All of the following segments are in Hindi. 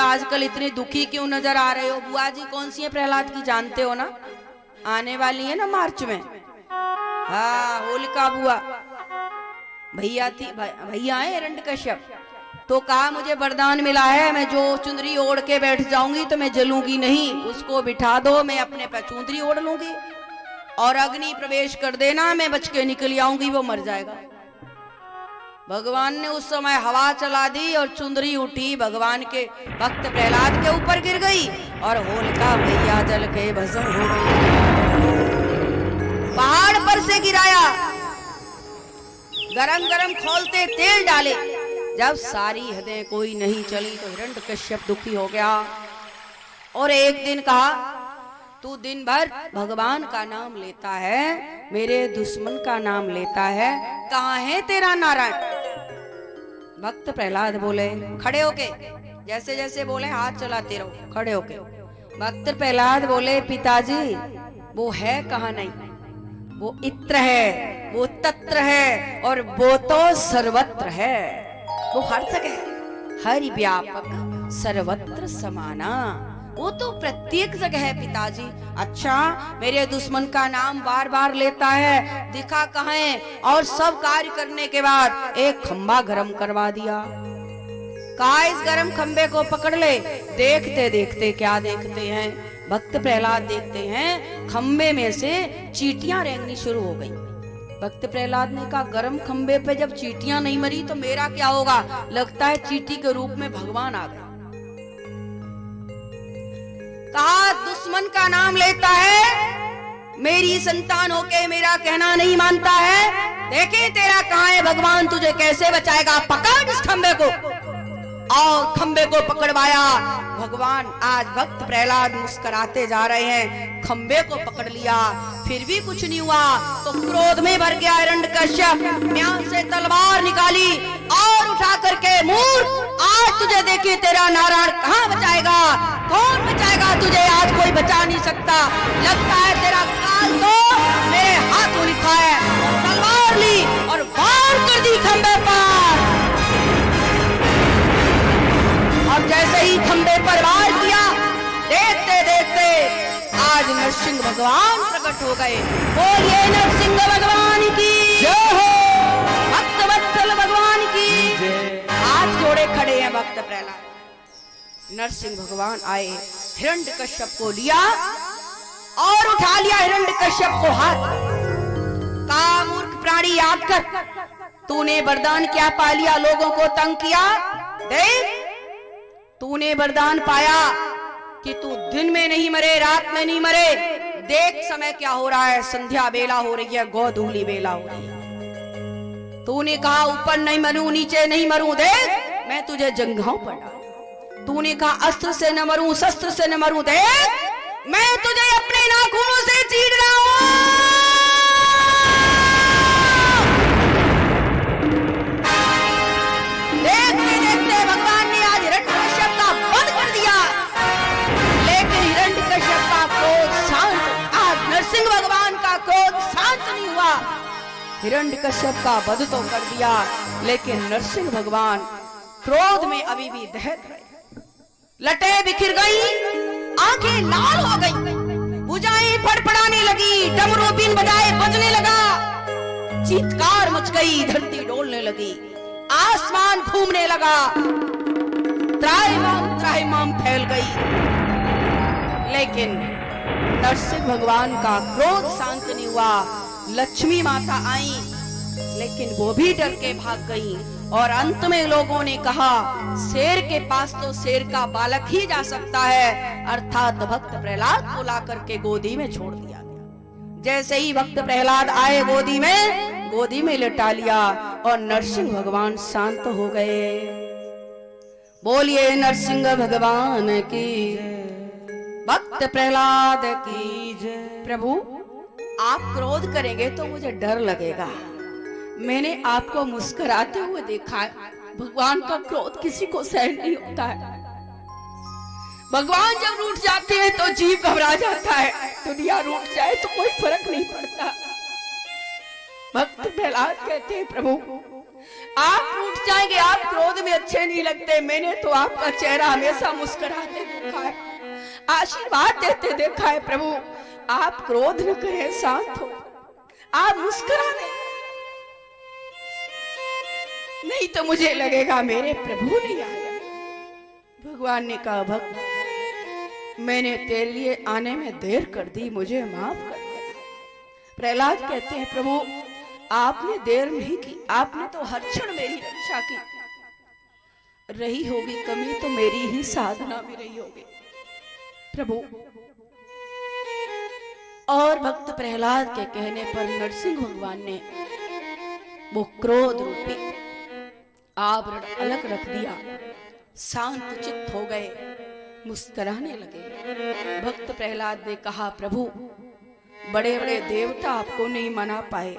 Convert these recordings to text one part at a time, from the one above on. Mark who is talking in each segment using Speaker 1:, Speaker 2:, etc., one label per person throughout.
Speaker 1: आजकल इतने दुखी क्यों नजर आ रहे हो? बुआ जी कौन सी है प्रहलाद की, जानते हो ना? आने वाली है ना मार्च में। हाँ, होलिका बुआ भैया थी, भैया है हिरण्यकश्यप। तो कहा मुझे वरदान मिला है, मैं जो चुंदरी ओढ़ के बैठ जाऊंगी तो मैं जलूंगी नहीं, उसको बिठा दो, मैं अपने पे चुंदरी ओढ़ लूंगी और अग्नि प्रवेश कर देना, मैं बच के निकल आऊंगी, वो मर जाएगा। भगवान ने उस समय हवा चला दी और चुंदरी उठी, भगवान के भक्त प्रहलाद के ऊपर गिर गई और होलिका भैया जल के भस्म हो गई। पहाड़ पर से गिराया, गरम गरम खोलते तेल डाले, जब सारी हदें कोई नहीं चली तो हिरण्यकश्यप दुखी हो गया और एक दिन कहा, तू दिन भर भगवान का नाम लेता है, मेरे दुश्मन का नाम लेता है, कहाँ है तेरा नारायण? भक्त प्रहलाद बोले, खड़े होके, जैसे जैसे बोले हाथ चलाते रहो, खड़े होके। भक्त प्रहलाद बोले, पिताजी वो है कहाँ नहीं, वो इत्र है, वो तत्र है और वो तो सर्वत्र है, वो हर जगह, हरि व्यापक सर्वत्र समाना, वो तो प्रत्येक जगह है पिताजी। अच्छा, मेरे दुश्मन का नाम बार बार लेता है, दिखा कहाँ है? और सब कार्य करने के बाद एक खंबा गरम करवा दिया, कहा इस गरम खंबे को पकड़ ले। देखते देखते क्या देखते हैं, भक्त प्रहलाद देखते हैं खंबे में से चींटियां रेंगनी शुरू हो गई। भक्त प्रहलाद ने कहा, गरम खंबे पे जब चींटियां नहीं मरी तो मेरा क्या होगा? लगता है चींटी के रूप में भगवान आ गए। कहा, दुश्मन का नाम लेता है, मेरी संतान होके मेरा कहना नहीं मानता है, देखे तेरा कहाँ है भगवान, तुझे कैसे बचाएगा? पकड़ इस खंबे को। और खंबे को पकड़वाया भगवान। आज भक्त प्रहलाद मुस्कुराते जा रहे हैं, खंबे को पकड़ लिया, फिर भी कुछ नहीं हुआ तो क्रोध में भर गया हिरण्यकश्यप, म्यान से तलवार निकाली और उठा करके, मूर्ख, आज तुझे देखिए तेरा नारायण कहाँ बचाएगा? कौन बचाएगा तुझे? आज कोई बचा नहीं सकता, लगता है तेरा काल तो मेरे हाथों लिखा है। तलवार ली और वार कर दी खंबे पर, और जैसे ही खंबे पर वार किया, देखते देखते आज नरसिंह भगवान प्रकट हो गए। बोलिए नरसिंह भगवान की जय हो, भक्त वत्सल भगवान की जय। हाथ जोड़े खड़े हैं भक्त प्रहलाद। नरसिंह भगवान आए, हिरण्यकश्यप को लिया और उठा लिया हिरण्यकश्यप को हाथ। का मूर्ख प्राणी, याद कर, तूने वरदान क्या पा लिया? लोगों को तंग किया। देख, तूने वरदान पाया कि तू दिन में नहीं मरे, रात में नहीं मरे। देख समय क्या हो रहा है, संध्या बेला हो रही है, गोधूली बेला हो रही है। तूने कहा ऊपर नहीं मरूं, नीचे नहीं मरूं, देख मैं तुझे जंघाओं पर डालूं। तूने कहा अस्त्र से न मरूं, शस्त्र से न मरूं, देख मैं तुझे अपने नाखूनों से चीर रहा हूं। देखते देखते भगवान ने आज हिरण्यकश्यप का वध कर दिया, लेकिन हिरण्यकश्यप का क्रोध शांत, आज नरसिंह भगवान का क्रोध शांत नहीं हुआ। हिरण्यकश्यप का वध तो कर दिया, लेकिन नरसिंह भगवान क्रोध में अभी भी दहक रहे। लटे बिखर गई, आंखें लाल हो गई, भुजाएं फड़फड़ाने लगी, डमरू बीन बजाए बजने लगा, चीत्कार मच गई, धरती डोलने लगी, आसमान घूमने लगा, त्राहिमाम फैल गई। लेकिन नरसिंह भगवान का क्रोध शांत नहीं हुआ। लक्ष्मी माता आई, लेकिन वो भी डर के भाग गई और अंत में लोगों ने कहा, शेर के पास तो शेर का बालक ही जा सकता है, अर्थात भक्त प्रहलाद को ला करके गोदी में छोड़ दिया गया। जैसे ही भक्त प्रहलाद आए, गोदी में लिटा लिया और नरसिंह भगवान शांत हो गए। बोलिए नरसिंह भगवान की, भक्त प्रहलाद की जय। प्रभु, आप क्रोध करेंगे तो मुझे डर लगेगा। मैंने आपको मुस्कुराते हुए देखा है, भगवान का क्रोध किसी को सहन नहीं होता है। भगवान जब रूठ जाते हैं तो जीव घबरा जाता है, दुनिया रूठ जाए तो कोई फर्क नहीं पड़ता। भक्त प्रहलाद कहते हैं, प्रभु आप रूठ जाएंगे, आप क्रोध में अच्छे नहीं लगते। मैंने तो आपका चेहरा हमेशा मुस्कुराते देखा है, आशीर्वाद देते देखा है। प्रभु आप क्रोध न करें, शांत हो, आप मुस्कुरा दें, नहीं तो मुझे लगेगा मेरे प्रभु नहीं आया। भगवान ने कहा, भक्त मैंने तेरे लिए आने में देर कर दी, मुझे माफ कर दे। प्रहलाद कहते हैं, प्रभु आपने देर नहीं की, आपने तो हर क्षण मेरी रक्षा की। रही होगी कमी तो मेरी ही साधना में रही होगी प्रभु। और भक्त प्रहलाद के कहने पर नरसिंह भगवान ने वो क्रोध रूपी आवरण अलग रख दिया, शांत चित्त हो गए, मुस्कुराने लगे। भक्त प्रहलाद ने कहा, प्रभु बड़े बड़े देवता आपको नहीं मना पाए,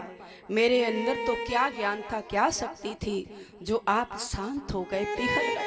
Speaker 1: मेरे अंदर तो क्या ज्ञान था, क्या शक्ति थी जो आप शांत हो गए, पिघल गए।